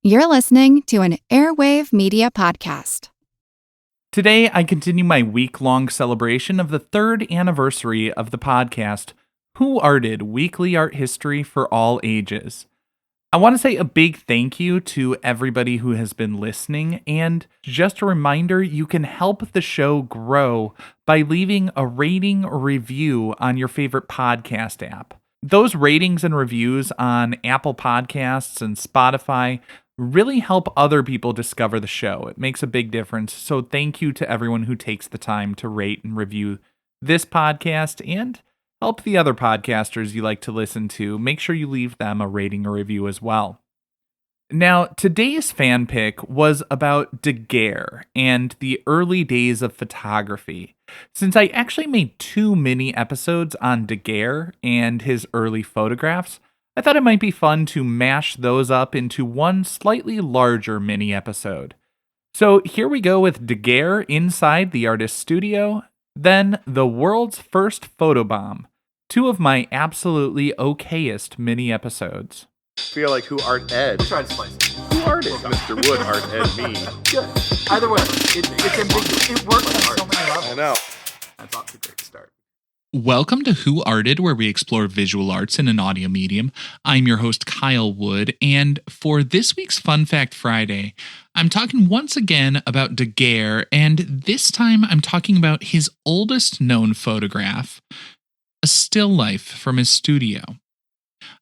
You're listening to an Airwave Media Podcast. Today, I continue my week-long celebration of the third anniversary of the podcast, Who Arted? Weekly Art History for All Ages. I want to say a big thank you to everybody who has been listening, and just a reminder, you can help the show grow by leaving a rating or review on your favorite podcast app. Those ratings and reviews on Apple Podcasts and Spotify really help other people discover the show. It makes a big difference. So thank you to everyone who takes the time to rate and review this podcast and help the other podcasters you like to listen to. Make sure you leave them a rating or review as well. Now, today's fan pick was about Daguerre and the early days of photography. Since I actually made 2 mini episodes on Daguerre and his early photographs, I thought it might be fun to mash those up into one slightly larger mini episode. So here we go with Daguerre inside the artist's studio, then the world's first photobomb, 2 of my absolutely okayest mini episodes. I feel like Who Art Ed? We tried to slice it. Who arted? Mr. Wood Art Ed me. Good. Either way, it's ambiguous. It works on so many levels. I know. That's off to a great start. Welcome to Who Arted, where we explore visual arts in an audio medium. I'm your host, Kyle Wood, and for this week's Fun Fact Friday, I'm talking once again about Daguerre, and this time I'm talking about his oldest known photograph, a still life from his studio.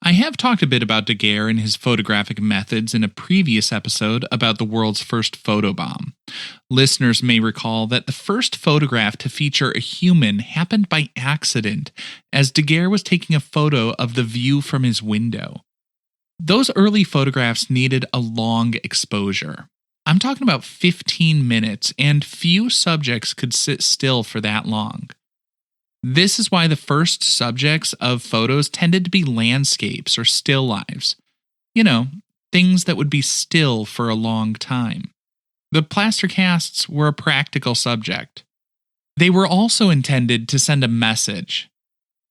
I have talked a bit about Daguerre and his photographic methods in a previous episode about the world's first photobomb. Listeners may recall that the first photograph to feature a human happened by accident, as Daguerre was taking a photo of the view from his window. Those early photographs needed a long exposure. I'm talking about 15 minutes, and few subjects could sit still for that long. This is why the first subjects of photos tended to be landscapes or still lives. You know, things that would be still for a long time. The plaster casts were a practical subject. They were also intended to send a message.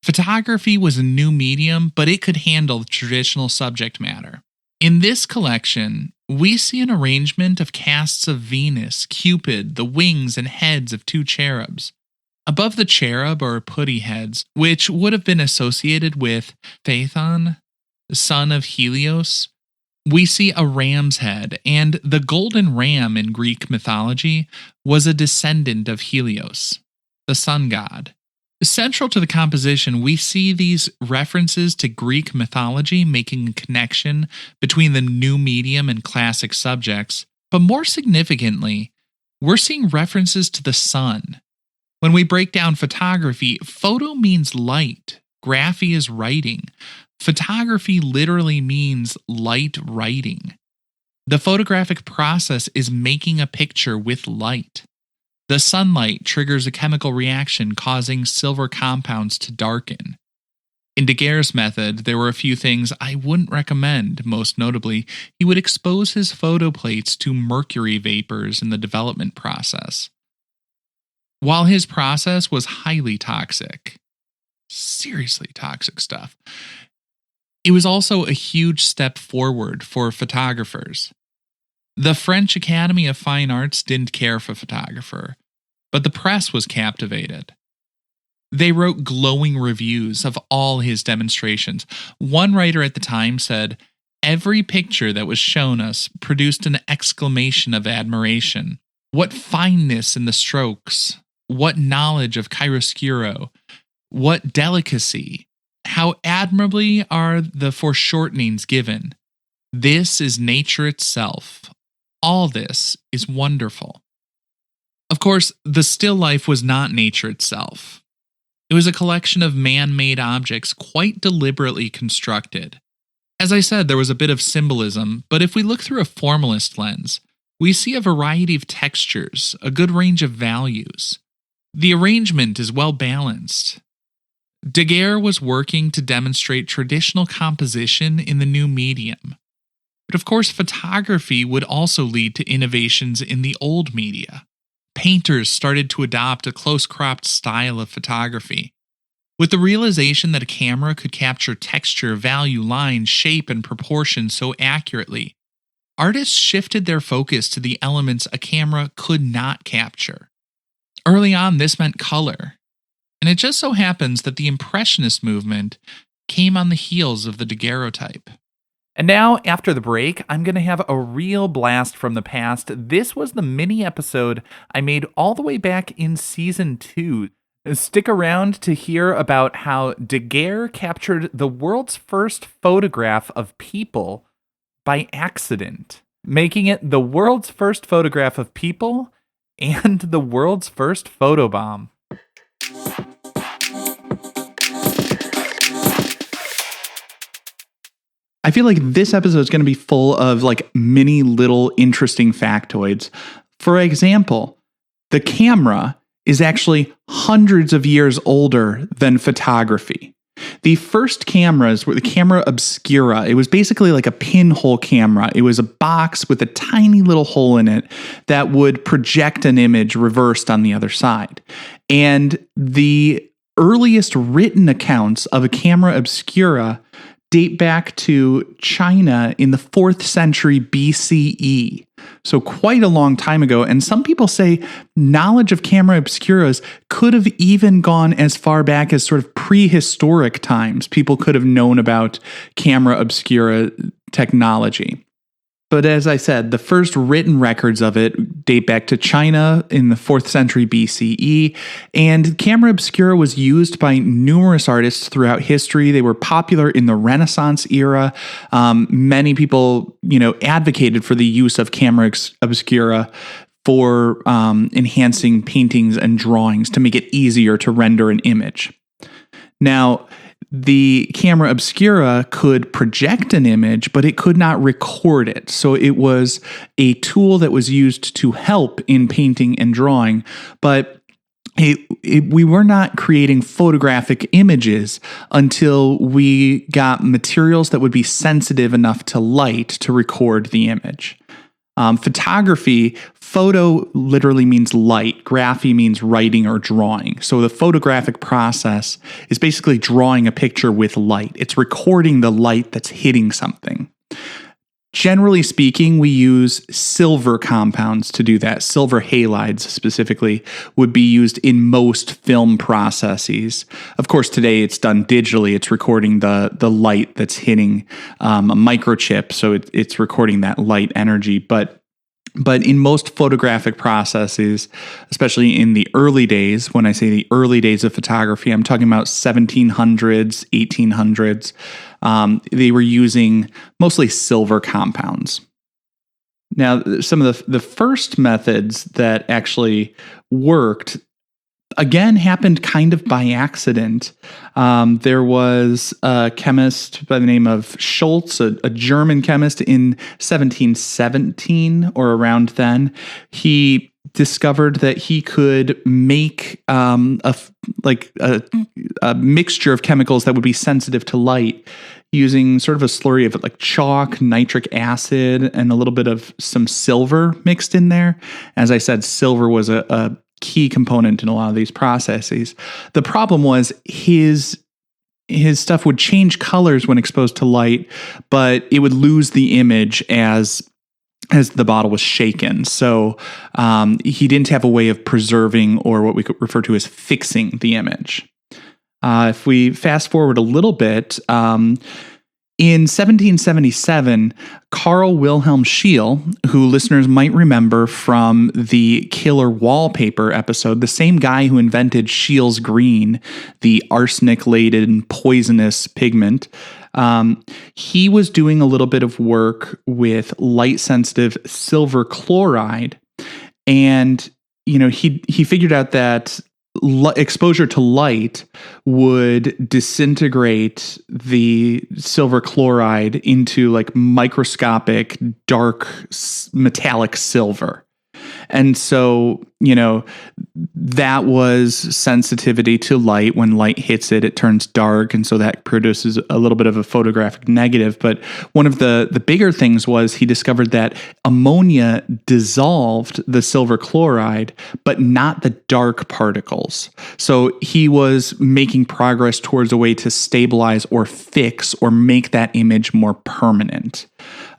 Photography was a new medium, but it could handle traditional subject matter. In this collection, we see an arrangement of casts of Venus, Cupid, the wings and heads of 2 cherubs. Above the cherub are putty heads, which would have been associated with Phaethon, the son of Helios. We see a ram's head, and the golden ram in Greek mythology was a descendant of Helios, the sun god. Central to the composition, we see these references to Greek mythology making a connection between the new medium and classic subjects, but more significantly, we're seeing references to the sun. When we break down photography, photo means light, graphy is writing. Photography literally means light writing. The photographic process is making a picture with light. The sunlight triggers a chemical reaction causing silver compounds to darken. In Daguerre's method, there were a few things I wouldn't recommend. Most notably, he would expose his photo plates to mercury vapors in the development process. While his process was highly toxic, seriously toxic stuff, it was also a huge step forward for photographers. The French Academy of Fine Arts didn't care for a photographer, but the press was captivated. They wrote glowing reviews of all his demonstrations. One writer at the time said, "Every picture that was shown us produced an exclamation of admiration. What fineness in the strokes! What knowledge of chiaroscuro! What delicacy! How admirably are the foreshortenings given! This is nature itself. All this is wonderful." Of course, the still life was not nature itself. It was a collection of man-made objects quite deliberately constructed. As I said, there was a bit of symbolism, but if we look through a formalist lens, we see a variety of textures, a good range of values. The arrangement is well balanced. Daguerre was working to demonstrate traditional composition in the new medium. But of course, photography would also lead to innovations in the old media. Painters started to adopt a close-cropped style of photography. With the realization that a camera could capture texture, value, line, shape, and proportion so accurately, artists shifted their focus to the elements a camera could not capture. Early on, this meant color. And it just so happens that the Impressionist movement came on the heels of the daguerreotype. And now, after the break, I'm going to have a real blast from the past. This was the mini episode I made all the way back in season 2. Stick around to hear about how Daguerre captured the world's first photograph of people by accident, making it the world's first photograph of people and the world's first photobomb. I feel like this episode is going to be full of like many little interesting factoids. For example, the camera is actually hundreds of years older than photography. The first cameras were the camera obscura. It was basically like a pinhole camera. It was a box with a tiny little hole in it that would project an image reversed on the other side. And the earliest written accounts of a camera obscura date back to China in the 4th century BCE. So quite a long time ago. And some people say knowledge of camera obscuras could have even gone as far back as sort of prehistoric times. People could have known about camera obscura technology. But as I said, the first written records of it date back to China in the 4th century BCE, and camera obscura was used by numerous artists throughout history. They were popular in the Renaissance era. Many people, advocated for the use of camera obscura for enhancing paintings and drawings to make it easier to render an image. Now, the camera obscura could project an image, but it could not record it. So it was a tool that was used to help in painting and drawing, but we were not creating photographic images until we got materials that would be sensitive enough to light to record the image. Photography, photo literally means light. Graphy means writing or drawing. So the photographic process is basically drawing a picture with light. It's recording the light that's hitting something. Generally speaking, we use silver compounds to do that. Silver halides specifically would be used in most film processes. Of course, today it's done digitally. It's recording the light that's hitting a microchip, so it's recording that light energy. But in most photographic processes, especially in the early days, when I say the early days of photography, I'm talking about 1700s, 1800s, they were using mostly silver compounds. Now, some of the first methods that actually worked, again, happened kind of by accident. There was a chemist by the name of Schultz, a German chemist in 1717 or around then. He discovered that he could make a mixture of chemicals that would be sensitive to light using sort of a slurry of like chalk, nitric acid, and a little bit of some silver mixed in there. As I said, silver was a key component in a lot of these processes. The problem was his stuff would change colors when exposed to light, but it would lose the image as the bottle was shaken. So he didn't have a way of preserving or what we could refer to as fixing the image. If we fast forward a little bit, in 1777, Carl Wilhelm Scheele, who listeners might remember from the Killer Wallpaper episode, the same guy who invented Scheele's green, the arsenic-laden poisonous pigment, he was doing a little bit of work with light-sensitive silver chloride, and he figured out that exposure to light would disintegrate the silver chloride into like microscopic dark metallic silver. And so, that was sensitivity to light. When light hits it, it turns dark. And so that produces a little bit of a photographic negative. But one of the bigger things was he discovered that ammonia dissolved the silver chloride, but not the dark particles. So he was making progress towards a way to stabilize or fix or make that image more permanent.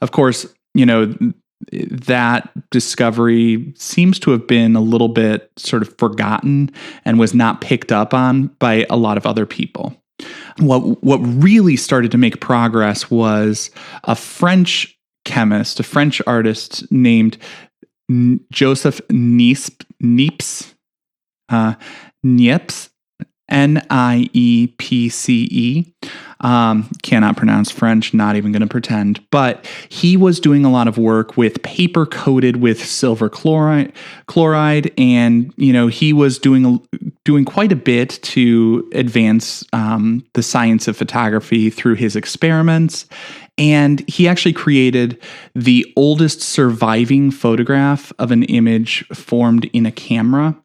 Of course, that discovery seems to have been a little bit sort of forgotten and was not picked up on by a lot of other people. What really started to make progress was a French chemist, a French artist named Joseph Niepce, Niepce. Cannot pronounce French, not even going to pretend. But he was doing a lot of work with paper coated with silver chloride, and he was doing quite a bit to advance the science of photography through his experiments. And he actually created the oldest surviving photograph of an image formed in a camera.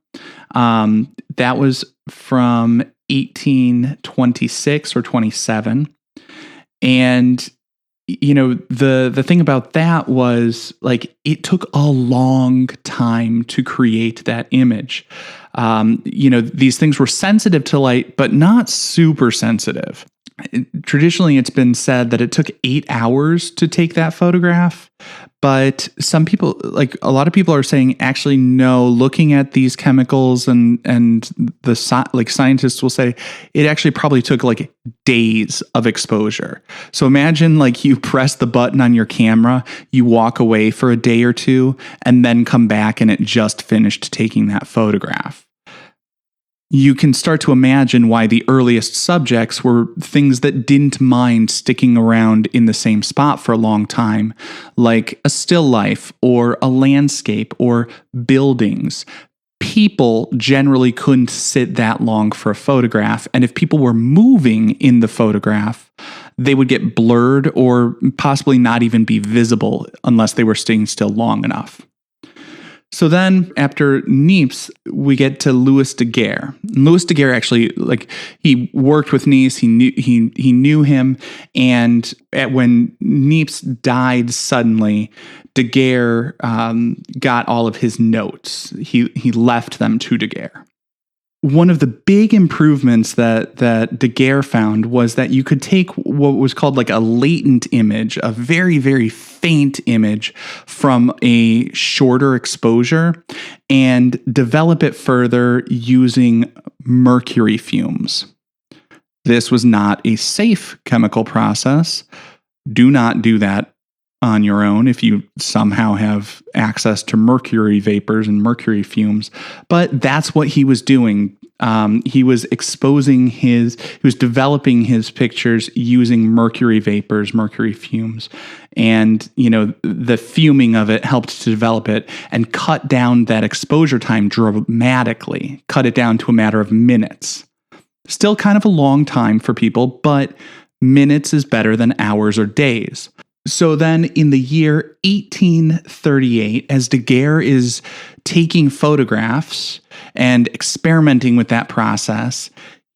That was from 1826 or 27. And, the thing about that was it took a long time to create that image. These things were sensitive to light, but not super sensitive. Traditionally, it's been said that it took 8 hours to take that photograph. But some people, a lot of people are saying, actually, no, looking at these chemicals and the scientists will say it actually probably took days of exposure. So imagine you press the button on your camera, you walk away for a day or two, and then come back and it just finished taking that photograph. You can start to imagine why the earliest subjects were things that didn't mind sticking around in the same spot for a long time, like a still life or a landscape or buildings. People generally couldn't sit that long for a photograph, and if people were moving in the photograph, they would get blurred or possibly not even be visible unless they were staying still long enough. So then after Niepce, we get to Louis Daguerre. Louis Daguerre actually, he worked with Niepce, he knew him, and when Niepce died suddenly, Daguerre got all of his notes. He left them to Daguerre. One of the big improvements that Daguerre found was that you could take what was called a latent image, a very, very faint image from a shorter exposure, and develop it further using mercury fumes. This was not a safe chemical process. Do not do that on your own if you somehow have access to mercury vapors and mercury fumes. But that's what he was doing. He was developing his pictures using mercury vapors, mercury fumes. And, the fuming of it helped to develop it and cut down that exposure time dramatically, cut it down to a matter of minutes. Still kind of a long time for people, but minutes is better than hours or days. So then in the year 1838, as Daguerre is taking photographs and experimenting with that process,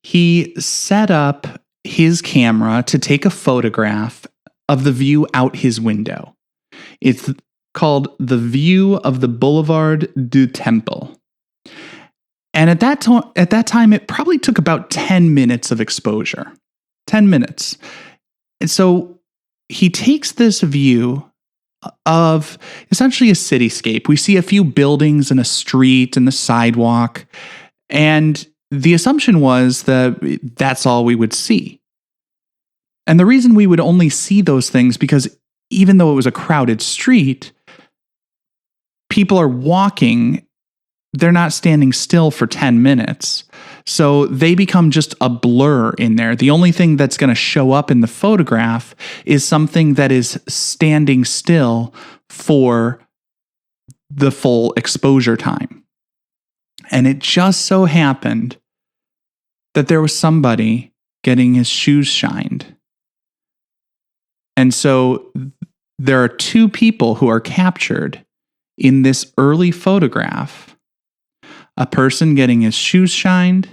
he set up his camera to take a photograph of the view out his window. It's called The View of the Boulevard du Temple. And at that time, it probably took about 10 minutes of exposure. 10 minutes. And so he takes this view of essentially a cityscape. We see a few buildings and a street and the sidewalk. And the assumption was that that's all we would see. And the reason we would only see those things because even though it was a crowded street, people are walking. They're not standing still for 10 minutes. So they become just a blur in there. The only thing that's going to show up in the photograph is something that is standing still for the full exposure time. And it just so happened that there was somebody getting his shoes shined. And so there are two people who are captured in this early photograph. A person getting his shoes shined,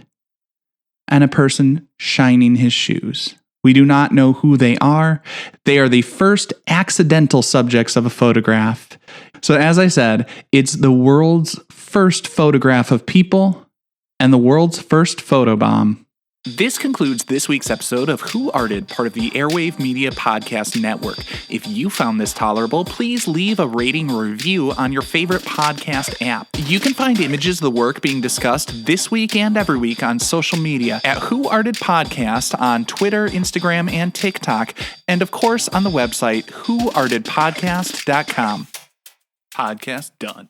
and a person shining his shoes. We do not know who they are. They are the first accidental subjects of a photograph. So as I said, it's the world's first photograph of people and the world's first photobomb. This concludes this week's episode of Who Arted, part of the Airwave Media Podcast Network. If you found this tolerable, please leave a rating or review on your favorite podcast app. You can find images of the work being discussed this week and every week on social media at Who Arted Podcast on Twitter, Instagram, and TikTok, and of course on the website whoartedpodcast.com. Podcast done.